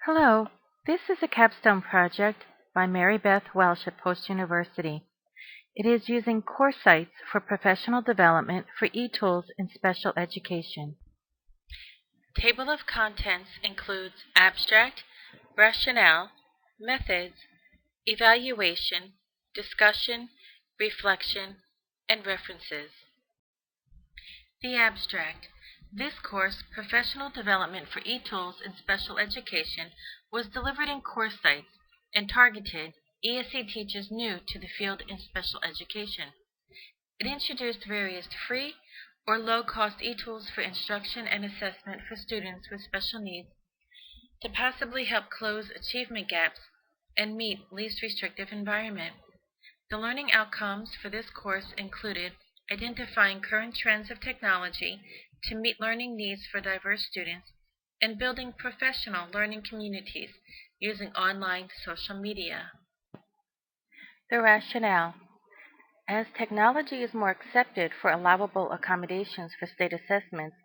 Hello, this is a Capstone project by Mary Beth Welsh at Post University. It is using course sites for professional development for eTools in special education. Table of contents includes abstract, rationale, methods, evaluation, discussion, reflection, and references. The abstract. This course, Professional Development for eTools in Special Education, was delivered in course sites and targeted ESE teachers new to the field in special education. It introduced various free or low-cost eTools for instruction and assessment for students with special needs to possibly help close achievement gaps and meet least restrictive environment. The learning outcomes for this course included identifying current trends of technology to meet learning needs for diverse students, and building professional learning communities using online social media. The rationale. As technology is more accepted for allowable accommodations for state assessments,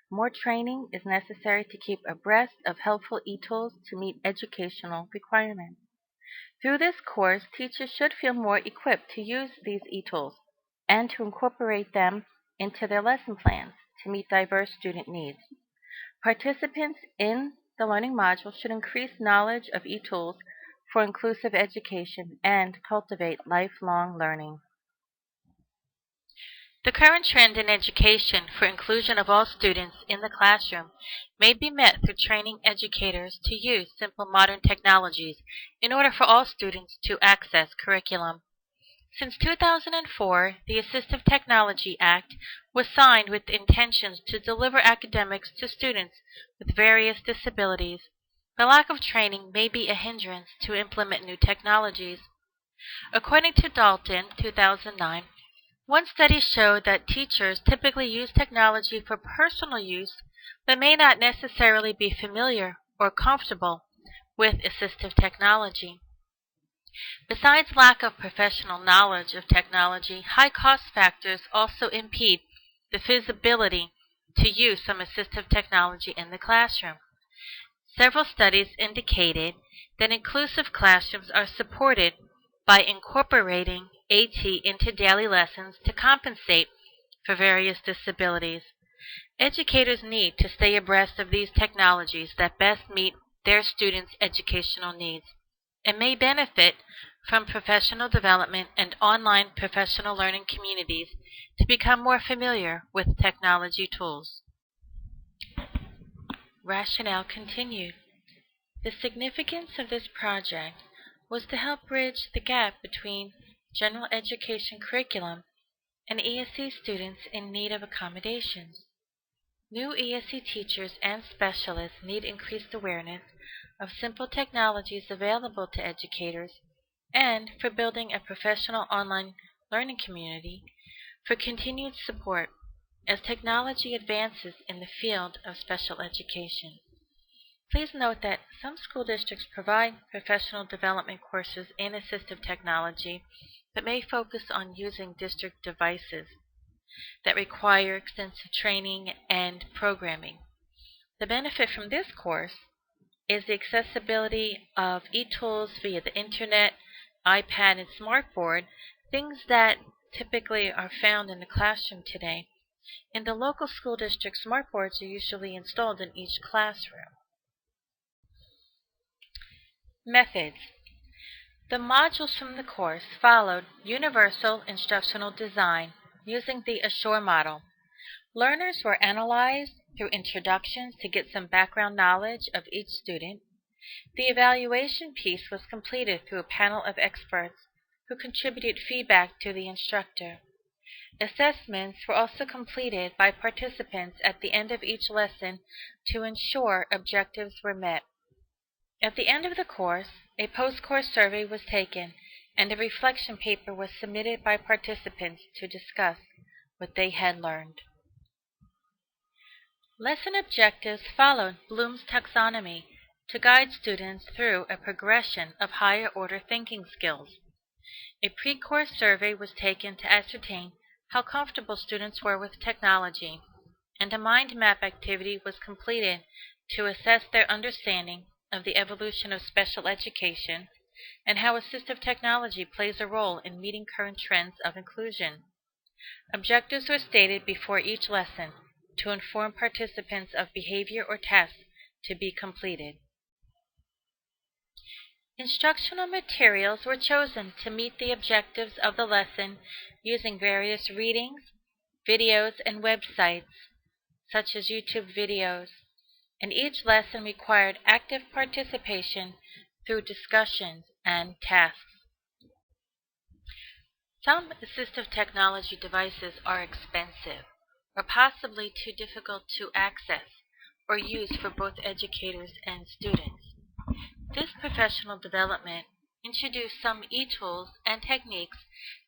more training is necessary to keep abreast of helpful eTools to meet educational requirements. Through this course, teachers should feel more equipped to use these eTools and to incorporate them into their lesson plans to meet diverse student needs. Participants in the learning module should increase knowledge of eTools for inclusive education and cultivate lifelong learning. The current trend in education for inclusion of all students in the classroom may be met through training educators to use simple modern technologies in order for all students to access curriculum. Since 2004, the Assistive Technology Act was signed with intentions to deliver academics to students with various disabilities. The lack of training may be a hindrance to implement new technologies. According to Dalton, 2009, one study showed that teachers typically use technology for personal use but may not necessarily be familiar or comfortable with assistive technology. Besides lack of professional knowledge of technology, high cost factors also impede the feasibility to use some assistive technology in the classroom. Several studies indicated that inclusive classrooms are supported by incorporating AT into daily lessons to compensate for various disabilities. Educators need to stay abreast of these technologies that best meet their students' educational needs and may benefit from professional development and online professional learning communities to become more familiar with technology tools. Rationale continued. The significance of this project was to help bridge the gap between general education curriculum and ESE students in need of accommodations. New ESE teachers and specialists need increased awareness of simple technologies available to educators and for building a professional online learning community for continued support as technology advances in the field of special education. Please note that some school districts provide professional development courses in assistive technology but may focus on using district devices that require extensive training and programming. The benefit from this course is the accessibility of eTools via the internet, iPad, and smartboard, things that typically are found in the classroom today. In the local school district, smartboards are usually installed in each classroom. Methods. The modules from the course followed universal instructional design using the Assure model. Learners were analyzed through introductions to get some background knowledge of each student. The evaluation piece was completed through a panel of experts who contributed feedback to the instructor. Assessments were also completed by participants at the end of each lesson to ensure objectives were met. At the end of the course, a post-course survey was taken and a reflection paper was submitted by participants to discuss what they had learned. Lesson objectives followed Bloom's taxonomy to guide students through a progression of higher order thinking skills. A pre-course survey was taken to ascertain how comfortable students were with technology, and a mind map activity was completed to assess their understanding of the evolution of special education and how assistive technology plays a role in meeting current trends of inclusion. Objectives were stated before each lesson to inform participants of behavior or tasks to be completed. Instructional materials were chosen to meet the objectives of the lesson using various readings, videos, and websites, such as YouTube videos, and each lesson required active participation through discussions and tasks. Some assistive technology devices are expensive or possibly too difficult to access or use for both educators and students. This professional development introduced some e-tools and techniques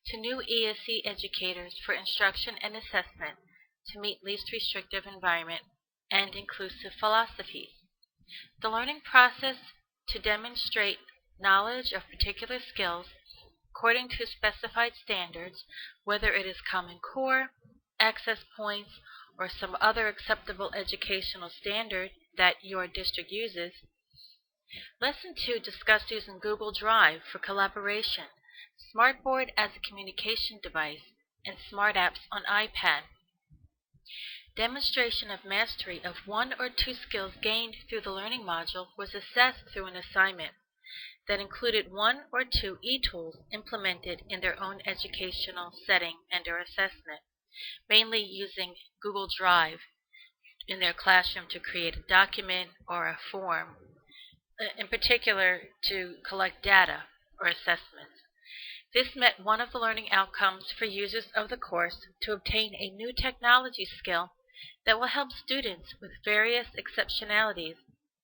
to new ESE educators for instruction and assessment to meet least restrictive environment and inclusive philosophies. The learning process to demonstrate knowledge of particular skills according to specified standards, whether it is Common Core, access points, or some other acceptable educational standard that your district uses. Lesson 2 discussed using Google Drive for collaboration, Smartboard as a communication device, and Smart Apps on iPad. Demonstration of mastery of one or two skills gained through the learning module was assessed through an assignment that included one or two e-tools implemented in their own educational setting and/or assessment, mainly using Google Drive in their classroom to create a document or a form, in particular to collect data or assessments. This met one of the learning outcomes for users of the course to obtain a new technology skill that will help students with various exceptionalities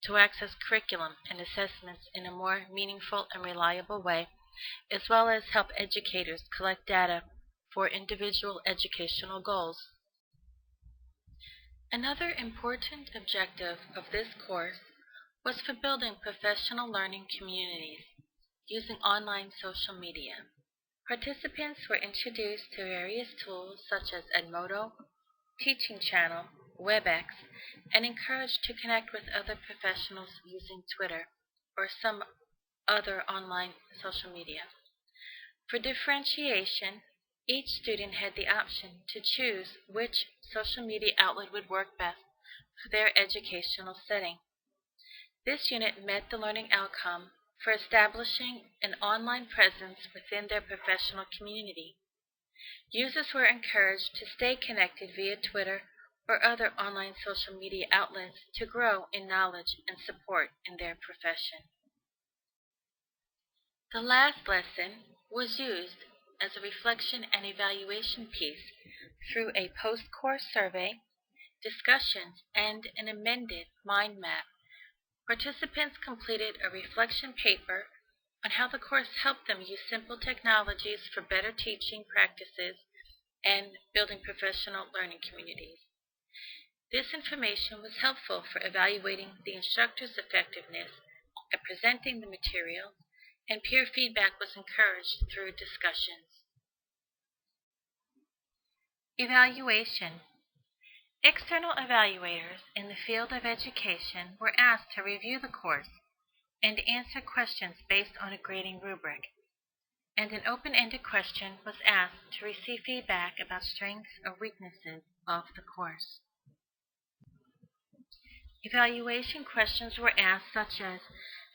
to access curriculum and assessments in a more meaningful and reliable way, as well as help educators collect data for individual educational goals. Another important objective of this course was for building professional learning communities using online social media. Participants were introduced to various tools such as Edmodo, Teaching Channel, WebEx, and encouraged to connect with other professionals using Twitter or some other online social media. For differentiation, each student had the option to choose which social media outlet would work best for their educational setting. This unit met the learning outcome for establishing an online presence within their professional community. Users were encouraged to stay connected via Twitter or other online social media outlets to grow in knowledge and support in their profession. The last lesson was used as a reflection and evaluation piece through a post-course survey, discussions, and an amended mind map. Participants completed a reflection paper on how the course helped them use simple technologies for better teaching practices and building professional learning communities. This information was helpful for evaluating the instructor's effectiveness at presenting the material, and peer feedback was encouraged through discussions. Evaluation. External evaluators in the field of education were asked to review the course and answer questions based on a grading rubric, and an open-ended question was asked to receive feedback about strengths or weaknesses of the course. Evaluation questions were asked such as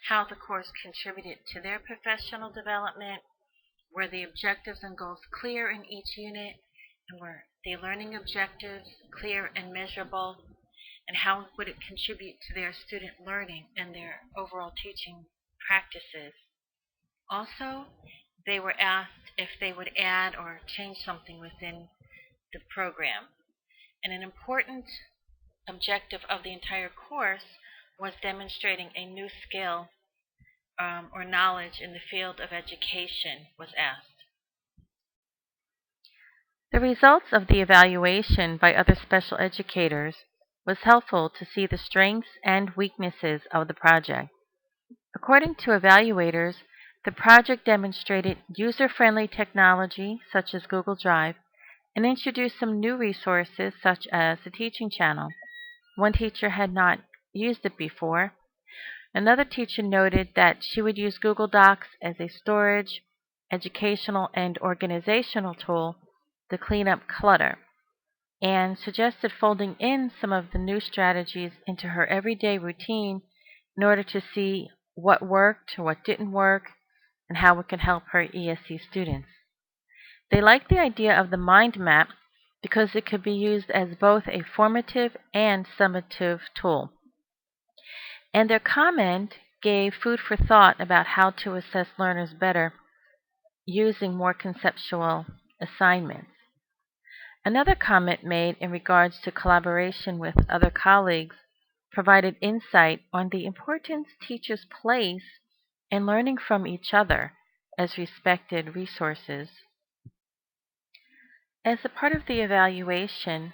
how the course contributed to their professional development, were the objectives and goals clear in each unit, and were the learning objectives clear and measurable, and how would it contribute to their student learning and their overall teaching practices. Also, they were asked if they would add or change something within the program. And an important objective of the entire course was demonstrating a new skill or knowledge in the field of education was asked. The results of the evaluation by other special educators was helpful to see the strengths and weaknesses of the project. According to evaluators, the project demonstrated user-friendly technology such as Google Drive and introduced some new resources such as the Teaching Channel. One teacher had not used it before, Another teacher noted that she would use Google Docs as a storage, educational, and organizational tool to clean up clutter, and suggested folding in some of the new strategies into her everyday routine in order to see what worked or what didn't work and how it could help her ESC students. They liked the idea of the mind map because it could be used as both a formative and summative tool. And their comment gave food for thought about how to assess learners better using more conceptual assignments. Another comment made in regards to collaboration with other colleagues provided insight on the importance teachers place in learning from each other as respected resources. As a part of the evaluation,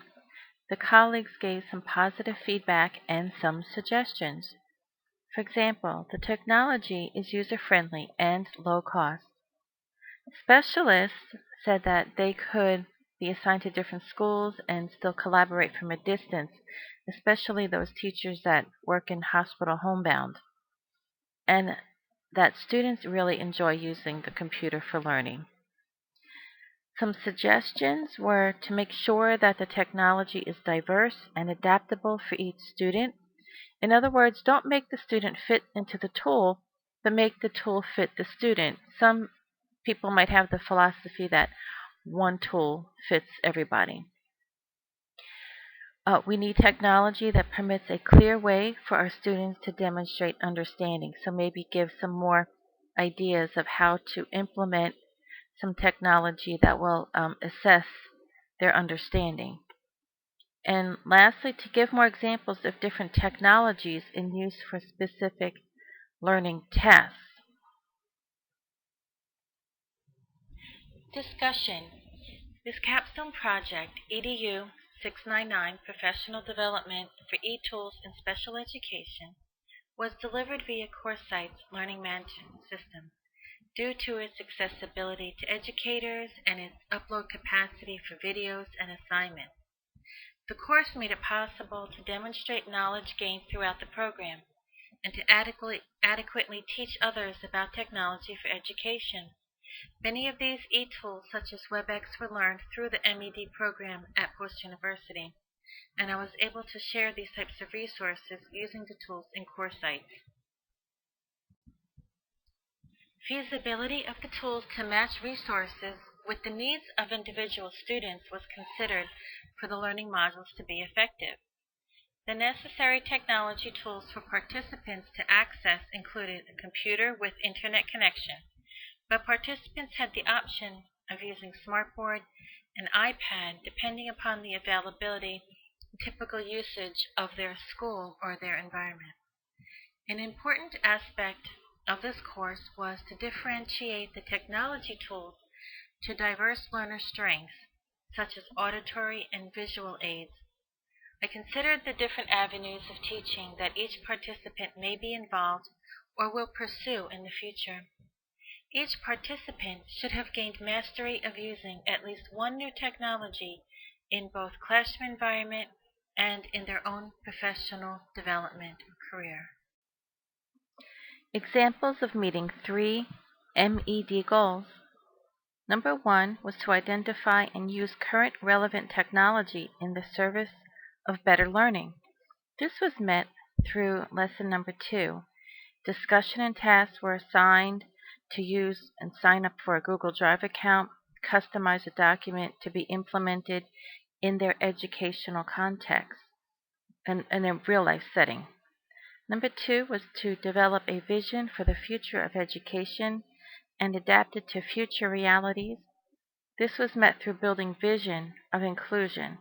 the colleagues gave some positive feedback and some suggestions. For example, the technology is user-friendly and low cost. Specialists said that they could be assigned to different schools and still collaborate from a distance, especially those teachers that work in hospital homebound, and that students really enjoy using the computer for learning. Some suggestions were to make sure that the technology is diverse and adaptable for each student. In other words, don't make the student fit into the tool, but make the tool fit the student. Some people might have the philosophy that one tool fits everybody. We need technology that permits a clear way for our students to demonstrate understanding. So maybe give some more ideas of how to implement some technology that will assess their understanding. And lastly, to give more examples of different technologies in use for specific learning tasks. Discussion. This capstone project, EDU699 Professional Development for eTools in Special Education, was delivered via CoreSite's Learning Management System due to its accessibility to educators and its upload capacity for videos and assignments. The course made it possible to demonstrate knowledge gained throughout the program and to adequately teach others about technology for education. Many of these e-tools, such as WebEx, were learned through the MED program at Post University, and I was able to share these types of resources using the tools in CoreSite. Feasibility of the tools to match resources with the needs of individual students was considered for the learning modules to be effective. The necessary technology tools for participants to access included a computer with internet connection, but participants had the option of using smartboard and iPad depending upon the availability and typical usage of their school or their environment. An important aspect of this course was to differentiate the technology tools to diverse learner strengths, such as auditory and visual aids. I considered the different avenues of teaching that each participant may be involved or will pursue in the future. Each participant should have gained mastery of using at least one new technology in both classroom environment and in their own professional development career. Examples of meeting 3 MED goals. Number 1 was to identify and use current relevant technology in the service of better learning. This was met through lesson number 2. Discussion and tasks were assigned to use and sign up for a Google Drive account, customize a document to be implemented in their educational context and in a real-life setting. Number 2 was to develop a vision for the future of education and adapt it to future realities. This was met through building vision of inclusion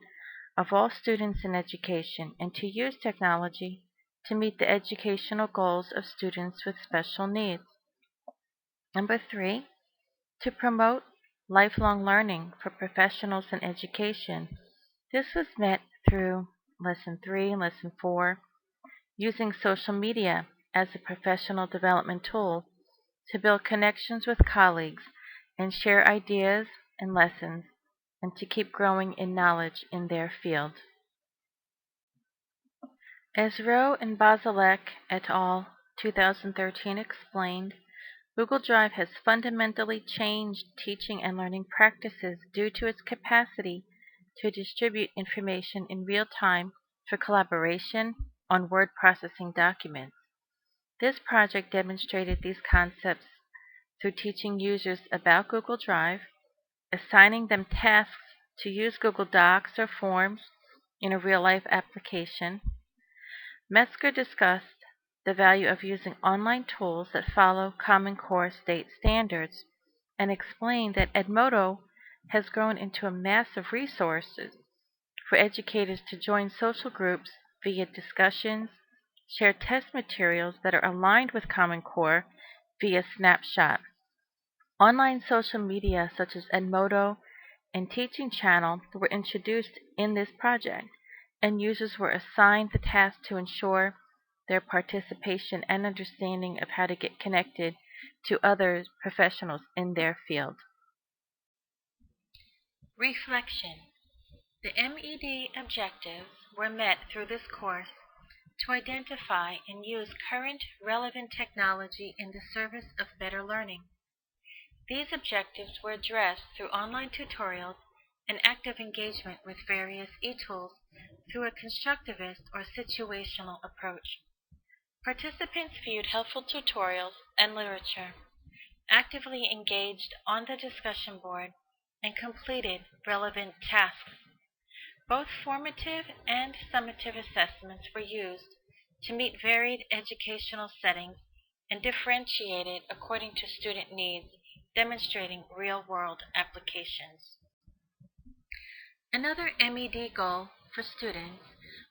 of all students in education and to use technology to meet the educational goals of students with special needs. Number 3, to promote lifelong learning for professionals in education. This was met through Lesson 3 and Lesson 4, using social media as a professional development tool to build connections with colleagues and share ideas and lessons and to keep growing in knowledge in their field. As Rowe and Basilek et al. 2013 explained, Google Drive has fundamentally changed teaching and learning practices due to its capacity to distribute information in real time for collaboration on word processing documents. This project demonstrated these concepts through teaching users about Google Drive, assigning them tasks to use Google Docs or Forms in a real-life application. Metzger discussed the value of using online tools that follow Common Core state standards and explained that Edmodo has grown into a massive resource for educators to join social groups via discussions, share test materials that are aligned with Common Core via Snapshot. Online social media such as Edmodo and Teaching Channel were introduced in this project, and users were assigned the task to ensure their participation and understanding of how to get connected to other professionals in their field. Reflection. The MED objectives were met through this course to identify and use current relevant technology in the service of better learning. These objectives were addressed through online tutorials and active engagement with various e-tools through a constructivist or situational approach. Participants viewed helpful tutorials and literature, actively engaged on the discussion board, and completed relevant tasks. Both formative and summative assessments were used to meet varied educational settings and differentiated according to student needs, demonstrating real-world applications. Another MED goal for students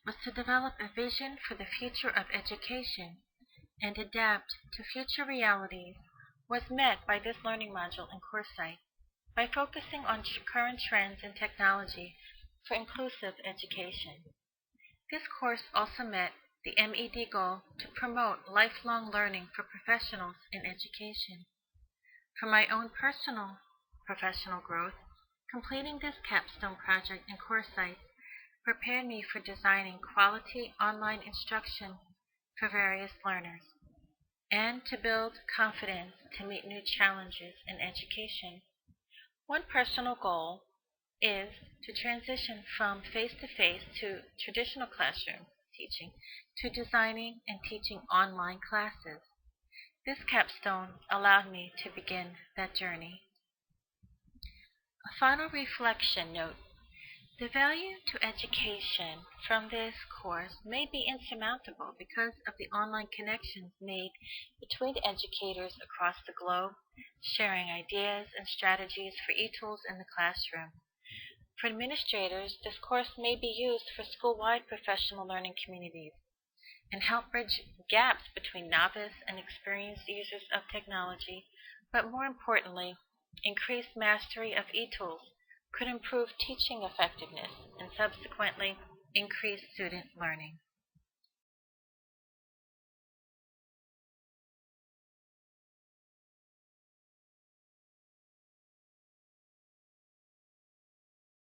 was to develop a vision for the future of education and adapt to future realities was met by this learning module in CourseSite by focusing on current trends in technology for inclusive education. This course also met the MED goal to promote lifelong learning for professionals in education. For my own personal professional growth, completing this capstone project in CourseSite prepared me for designing quality online instruction for various learners and to build confidence to meet new challenges in education. One personal goal is to transition from face-to-face to traditional classroom teaching to designing and teaching online classes. This capstone allowed me to begin that journey. A final reflection note. The value to education from this course may be insurmountable because of the online connections made between educators across the globe, sharing ideas and strategies for e-tools in the classroom. For administrators, this course may be used for school-wide professional learning communities and help bridge gaps between novice and experienced users of technology, but more importantly, increased mastery of e-tools could improve teaching effectiveness and subsequently increase student learning.